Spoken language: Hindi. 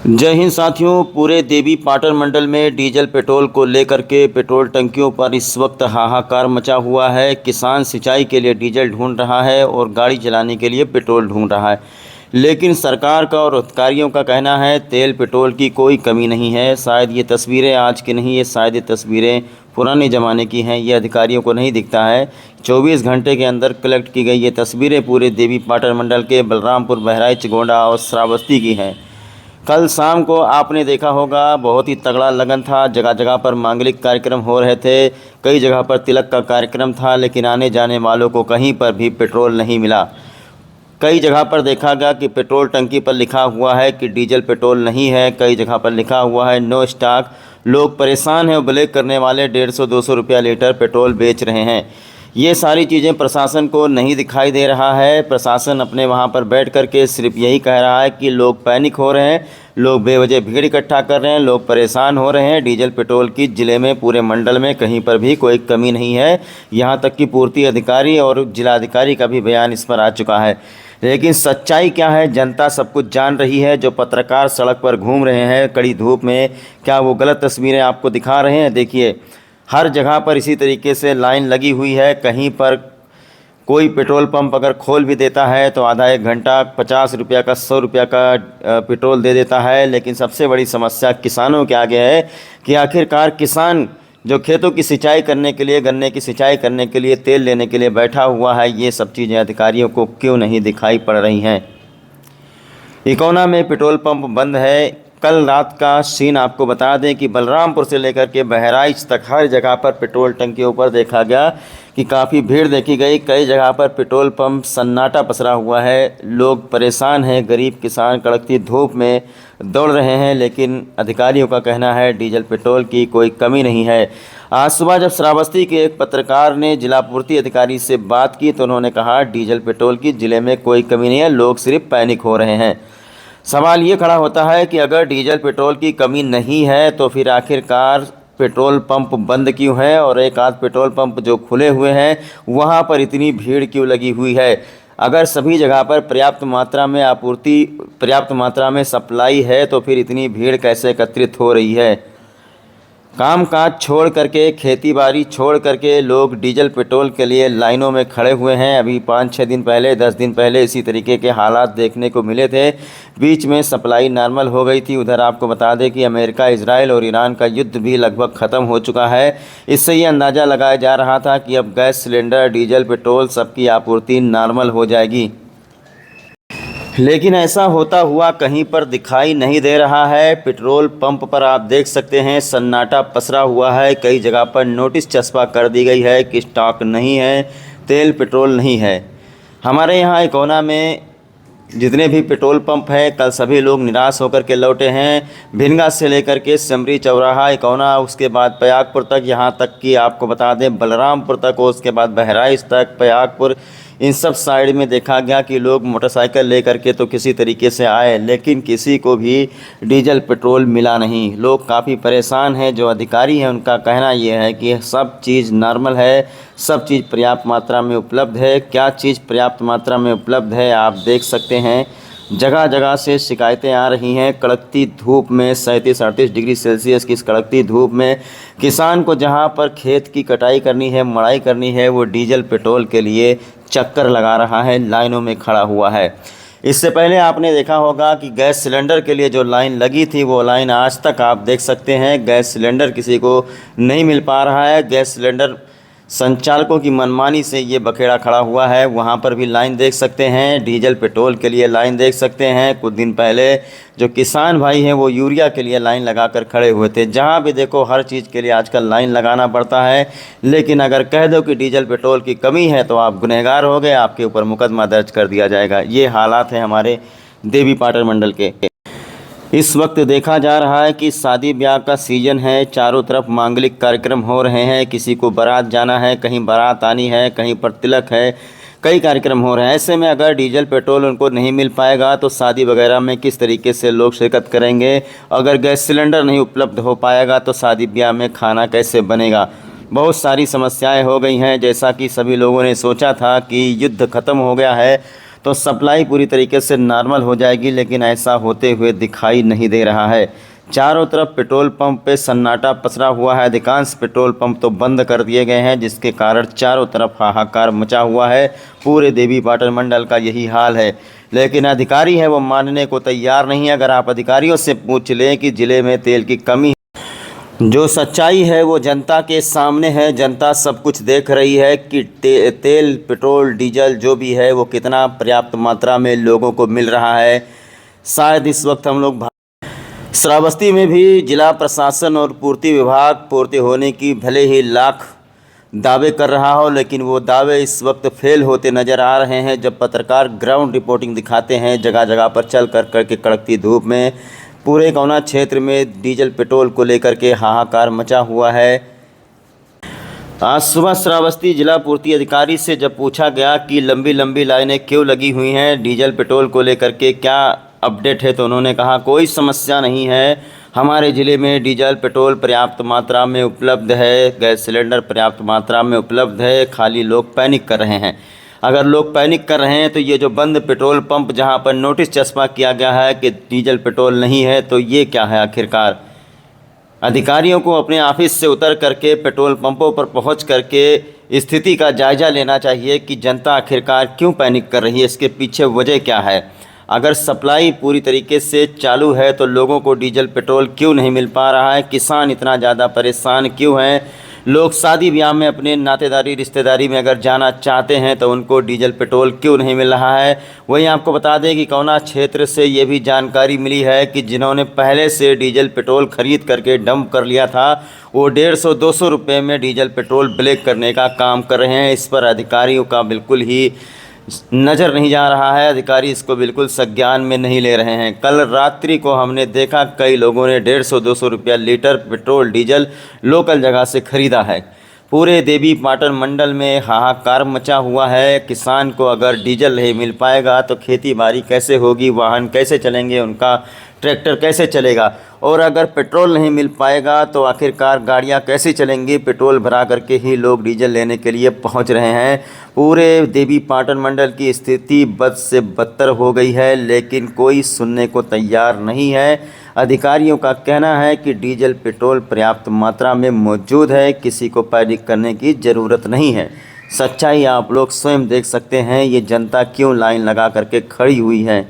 जय हिंद साथियों। पूरे देवी पाटन मंडल में डीजल पेट्रोल को लेकर के पेट्रोल टंकियों पर इस वक्त हाहाकार मचा हुआ है। किसान सिंचाई के लिए डीजल ढूंढ रहा है और गाड़ी चलाने के लिए पेट्रोल ढूंढ रहा है, लेकिन सरकार का और अधिकारियों का कहना है तेल पेट्रोल की कोई कमी नहीं है। शायद ये तस्वीरें आज की नहीं है, शायद ये तस्वीरें पुराने ज़माने की हैं। ये अधिकारियों को नहीं दिखता है। 24 घंटे के अंदर कलेक्ट की गई ये तस्वीरें पूरे देवी पाटन मंडल के बलरामपुर, बहराइच, गोंडा और श्रावस्ती की हैं। कल शाम को आपने देखा होगा, बहुत ही तगड़ा लगन था। जगह जगह पर मांगलिक कार्यक्रम हो रहे थे, कई जगह पर तिलक का कार्यक्रम था, लेकिन आने जाने वालों को कहीं पर भी पेट्रोल नहीं मिला। कई जगह पर देखा गया कि पेट्रोल टंकी पर लिखा हुआ है कि डीजल पेट्रोल नहीं है, कई जगह पर लिखा हुआ है नो स्टॉक। लोग परेशान हैं और ब्लैक करने वाले 150-200 रुपया लीटर पेट्रोल बेच रहे हैं। ये सारी चीज़ें प्रशासन को नहीं दिखाई दे रहा है। प्रशासन अपने वहाँ पर बैठ कर के सिर्फ यही कह रहा है कि लोग पैनिक हो रहे हैं, लोग बेवजह भीड़ इकट्ठा कर रहे हैं, लोग परेशान हो रहे हैं। डीजल पेट्रोल की ज़िले में, पूरे मंडल में कहीं पर भी कोई कमी नहीं है। यहाँ तक कि पूर्ति अधिकारी और जिलाधिकारी का भी बयान इस पर आ चुका है। लेकिन सच्चाई क्या है, जनता सब कुछ जान रही है। जो पत्रकार सड़क पर घूम रहे हैं कड़ी धूप में, क्या वो गलत तस्वीरें आपको दिखा रहे हैं? देखिए, हर जगह पर इसी तरीके से लाइन लगी हुई है। कहीं पर कोई पेट्रोल पंप अगर खोल भी देता है तो आधा एक घंटा 50 रुपया का, 100 रुपया का पेट्रोल दे देता है। लेकिन सबसे बड़ी समस्या किसानों के आगे है कि आखिरकार किसान जो खेतों की सिंचाई करने के लिए, गन्ने की सिंचाई करने के लिए तेल लेने के लिए बैठा हुआ है, ये सब चीज़ें अधिकारियों को क्यों नहीं दिखाई पड़ रही हैं। इकोना में पेट्रोल पंप बंद है। कल रात का सीन आपको बता दें कि बलरामपुर से लेकर के बहराइच तक हर जगह पर पेट्रोल टंकियों पर देखा गया कि काफ़ी भीड़ देखी गई। कई जगह पर पेट्रोल पंप सन्नाटा पसरा हुआ है। लोग परेशान हैं, गरीब किसान कड़कती धूप में दौड़ रहे हैं, लेकिन अधिकारियों का कहना है डीजल पेट्रोल की कोई कमी नहीं है। आज सुबह जब श्रावस्ती के एक पत्रकार ने जिला पूर्ति अधिकारी से बात की तो उन्होंने कहा डीजल पेट्रोल की ज़िले में कोई कमी नहीं है, लोग सिर्फ पैनिक हो रहे हैं। सवाल ये खड़ा होता है कि अगर डीजल पेट्रोल की कमी नहीं है तो फिर आखिरकार पेट्रोल पंप बंद क्यों है, और एक आध पेट्रोल पंप जो खुले हुए हैं वहाँ पर इतनी भीड़ क्यों लगी हुई है? अगर सभी जगह पर पर्याप्त मात्रा में आपूर्ति, पर्याप्त मात्रा में सप्लाई है तो फिर इतनी भीड़ कैसे एकत्रित हो रही है? काम काज छोड़ करके, खेती बाड़ी छोड़ करके लोग डीजल पेट्रोल के लिए लाइनों में खड़े हुए हैं। अभी 5-6 दिन पहले, 10 दिन पहले इसी तरीके के हालात देखने को मिले थे। बीच में सप्लाई नॉर्मल हो गई थी। उधर आपको बता दें कि अमेरिका, इजराइल और ईरान का युद्ध भी लगभग ख़त्म हो चुका है। इससे ये अंदाज़ा लगाया जा रहा था कि अब गैस सिलेंडर, डीजल पेट्रोल सबकी आपूर्ति नॉर्मल हो जाएगी, लेकिन ऐसा होता हुआ कहीं पर दिखाई नहीं दे रहा है। पेट्रोल पंप पर आप देख सकते हैं सन्नाटा पसरा हुआ है। कई जगह पर नोटिस चस्पा कर दी गई है कि स्टॉक नहीं है, तेल पेट्रोल नहीं है। हमारे यहाँ इकोना में जितने भी पेट्रोल पंप हैं, कल सभी लोग निराश होकर के लौटे हैं। भिनगा से लेकर के सिमरी चौराहा, इकोना, उसके बाद प्रयागपुर तक, यहाँ तक कि आपको बता दें बलरामपुर तक, और उसके बाद बहराइच तक, प्रयागपुर, इन सब साइड में देखा गया कि लोग मोटरसाइकिल लेकर के तो किसी तरीके से आए, लेकिन किसी को भी डीजल पेट्रोल मिला नहीं। लोग काफ़ी परेशान हैं। जो अधिकारी हैं उनका कहना यह है कि सब चीज़ नॉर्मल है, सब चीज़ पर्याप्त मात्रा में उपलब्ध है। क्या चीज़ पर्याप्त मात्रा में उपलब्ध है आप देख सकते हैं। जगह जगह से शिकायतें आ रही हैं। कड़कती धूप में 37-38 डिग्री सेल्सियस की इस कड़कती धूप में किसान को जहां पर खेत की कटाई करनी है, मड़ाई करनी है, वो डीजल पेट्रोल के लिए चक्कर लगा रहा है, लाइनों में खड़ा हुआ है। इससे पहले आपने देखा होगा कि गैस सिलेंडर के लिए जो लाइन लगी थी वो लाइन आज तक आप देख सकते हैं गैस सिलेंडर किसी को नहीं मिल पा रहा है। गैस सिलेंडर संचालकों की मनमानी से ये बखेड़ा खड़ा हुआ है। वहाँ पर भी लाइन देख सकते हैं, डीजल पेट्रोल के लिए लाइन देख सकते हैं। कुछ दिन पहले जो किसान भाई हैं वो यूरिया के लिए लाइन लगाकर खड़े हुए थे। जहाँ भी देखो हर चीज़ के लिए आजकल लाइन लगाना पड़ता है। लेकिन अगर कह दो कि डीजल पेट्रोल की कमी है तो आप गुनहगार हो गए, आपके ऊपर मुकदमा दर्ज कर दिया जाएगा। ये हालात हैं हमारे देवी पाटन मंडल के। इस वक्त देखा जा रहा है कि शादी ब्याह का सीज़न है, चारों तरफ मांगलिक कार्यक्रम हो रहे हैं। किसी को बारात जाना है, कहीं बारात आनी है, कहीं पर तिलक है, कई कार्यक्रम हो रहे हैं। ऐसे में अगर डीजल पेट्रोल उनको नहीं मिल पाएगा तो शादी वगैरह में किस तरीके से लोग शिरकत करेंगे। अगर गैस सिलेंडर नहीं उपलब्ध हो पाएगा तो शादी ब्याह में खाना कैसे बनेगा। बहुत सारी समस्याएं हो गई हैं। जैसा कि सभी लोगों ने सोचा था कि युद्ध ख़त्म हो गया है तो सप्लाई पूरी तरीके से नॉर्मल हो जाएगी, लेकिन ऐसा होते हुए दिखाई नहीं दे रहा है। चारों तरफ पेट्रोल पंप पे सन्नाटा पसरा हुआ है। अधिकांश पेट्रोल पंप तो बंद कर दिए गए हैं, जिसके कारण चारों तरफ हाहाकार मचा हुआ है। पूरे देवीपाटन मंडल का यही हाल है, लेकिन अधिकारी है वो मानने को तैयार नहीं है। अगर आप अधिकारियों से पूछ लें कि ज़िले में तेल की कमी, जो सच्चाई है वो जनता के सामने है। जनता सब कुछ देख रही है कि तेल, पेट्रोल, डीजल जो भी है वो कितना पर्याप्त मात्रा में लोगों को मिल रहा है। शायद इस वक्त हम लोग श्रावस्ती में भी जिला प्रशासन और पूर्ति विभाग पूर्ति होने की भले ही लाख दावे कर रहा हो, लेकिन वो दावे इस वक्त फेल होते नज़र आ रहे हैं। जब पत्रकार ग्राउंड रिपोर्टिंग दिखाते हैं जगह जगह पर चल कर के कड़कती धूप में, पूरे गौना क्षेत्र में डीजल पेट्रोल को लेकर के हाहाकार मचा हुआ है। आज सुबह श्रावस्ती जिला पूर्ति अधिकारी से जब पूछा गया कि लंबी लंबी लाइनें क्यों लगी हुई हैं डीजल पेट्रोल को लेकर के, क्या अपडेट है, तो उन्होंने कहा कोई समस्या नहीं है, हमारे ज़िले में डीजल पेट्रोल पर्याप्त मात्रा में उपलब्ध है, गैस सिलेंडर पर्याप्त मात्रा में उपलब्ध है, खाली लोग पैनिक कर रहे हैं। अगर लोग पैनिक कर रहे हैं तो ये जो बंद पेट्रोल पंप जहां पर नोटिस चस्पा किया गया है कि डीजल पेट्रोल नहीं है, तो ये क्या है आखिरकार। अधिकारियों को अपने ऑफिस से उतर करके पेट्रोल पंपों पर पहुंच करके स्थिति का जायज़ा लेना चाहिए कि जनता आखिरकार क्यों पैनिक कर रही है, इसके पीछे वजह क्या है। अगर सप्लाई पूरी तरीके से चालू है तो लोगों को डीजल पेट्रोल क्यों नहीं मिल पा रहा है, किसान इतना ज़्यादा परेशान क्यों हैं, लोग शादी ब्याह में अपने नातेदारी रिश्तेदारी में अगर जाना चाहते हैं तो उनको डीजल पेट्रोल क्यों नहीं मिल रहा है। वहीं आपको बता दें कि कौना क्षेत्र से ये भी जानकारी मिली है कि जिन्होंने पहले से डीजल पेट्रोल ख़रीद करके डंप कर लिया था, वो 150-200 रुपये में डीजल पेट्रोल ब्लैक करने का काम कर रहे हैं। इस पर अधिकारियों का बिल्कुल ही नज़र नहीं जा रहा है, अधिकारी इसको बिल्कुल संज्ञान में नहीं ले रहे हैं। कल रात्रि को हमने देखा कई लोगों ने 150-200 रुपया लीटर पेट्रोल डीजल लोकल जगह से ख़रीदा है। पूरे देवीपाटन मंडल में हाहाकार मचा हुआ है। किसान को अगर डीजल नहीं मिल पाएगा तो खेती बाड़ी कैसे होगी, वाहन कैसे चलेंगे, उनका ट्रैक्टर कैसे चलेगा, और अगर पेट्रोल नहीं मिल पाएगा तो आखिरकार गाड़ियां कैसे चलेंगी। पेट्रोल भरा करके ही लोग डीजल लेने के लिए पहुंच रहे हैं। पूरे देवीपाटन मंडल की स्थिति बद से बदतर हो गई है, लेकिन कोई सुनने को तैयार नहीं है। अधिकारियों का कहना है कि डीजल पेट्रोल पर्याप्त मात्रा में मौजूद है, किसी को पैनिक करने की ज़रूरत नहीं है। सच्चाई आप लोग स्वयं देख सकते हैं, ये जनता क्यों लाइन लगा करके खड़ी हुई है।